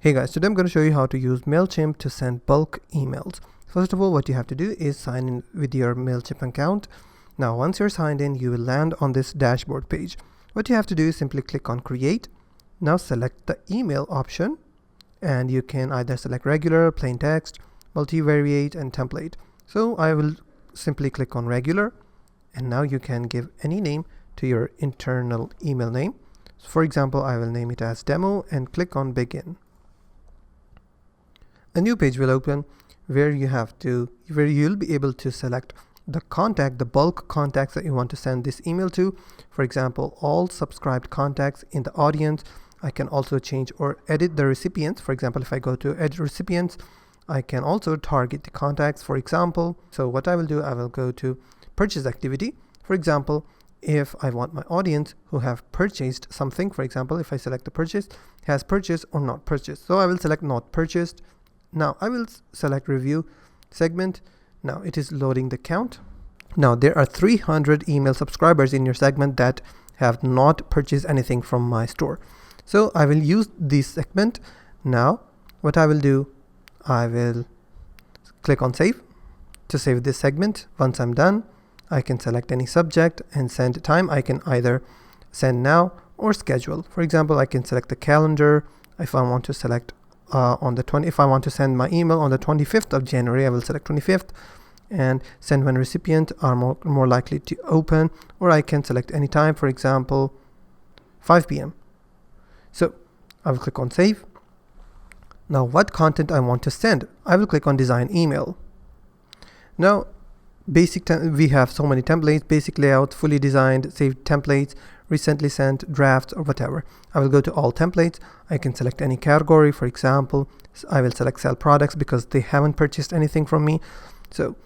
Hey guys, today I'm going to show you how to use Mailchimp to send bulk emails. First of all, what you have to do is sign in with your Mailchimp account. Now, once you're signed in, you will land on this dashboard page. What you have to do is simply click on Create. Now select the email option, and you can either select regular, plain text, multivariate, and template. So I will simply click on regular, and now you can give any name to your internal email name. So for example, I will name it as demo and click on begin. A new page will open where you'll be able to select the bulk contacts that you want to send this email to. For example, all subscribed contacts in the audience. I can also change or edit the recipients. For example, if I go to edit recipients, I can also target the contacts, for example. So what I will do, I will go to purchase activity. For example, if I want my audience who have purchased something, for example, if I select the purchase, has purchased or not purchased. So I will select not purchased. Now I will select review segment. Now it is loading the count. Now there are 300 email subscribers in your segment that have not purchased anything from my store. So I will use this segment. Now what I will do, I will click on save to save this segment. Once I'm done, I can select any subject and send time. I can either send now or schedule. For example, I can select the calendar. If I want to select if I want to send my email on the 25th of January, I will select 25th and send when recipient are more likely to open, or I can select any time, for example 5 p.m. So I will click on save. Now what content I want to send, I will click on design email. Now we have so many templates: basic layout, fully designed, saved templates, recently sent, drafts, or whatever. I will go to all templates. I can select any category. For example, I will select sell products because they haven't purchased anything from me. So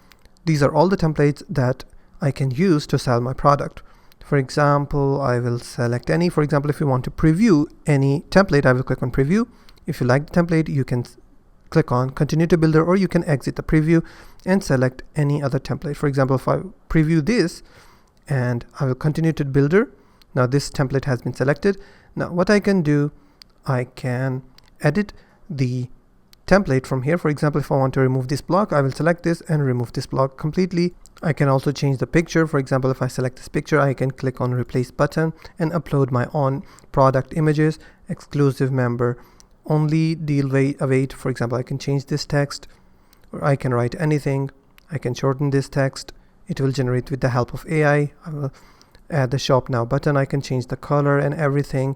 these are all the templates that I can use to sell my product. For example, I will select any. For example, if you want to preview any template, I will click on preview. If you like the template, you can click on continue to builder, or you can exit the preview and select any other template. For example, if I preview this and I will continue to builder, now this template has been selected. Now what I can do, I can edit the template from here. For example, if I want to remove this block, I will select this and remove this block completely. I can also change the picture. For example, if I select this picture, I can click on replace button and upload my own product images, exclusive member only, deal await. For example, I can change this text, or I can write anything. I can shorten this text. It will generate with the help of AI. I will add the shop now button. I can change the color and everything.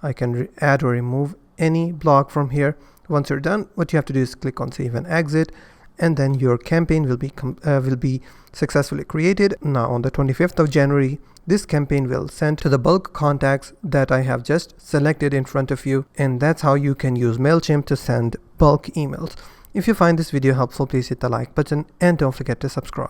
I can add or remove any block from here. Once you're done, what you have to do is click on save and exit, and then your campaign will be successfully created. Now on the 25th of January, this campaign will send to the bulk contacts that I have just selected in front of you, and that's how you can use Mailchimp to send bulk emails. If you find this video helpful, please hit the like button and don't forget to subscribe.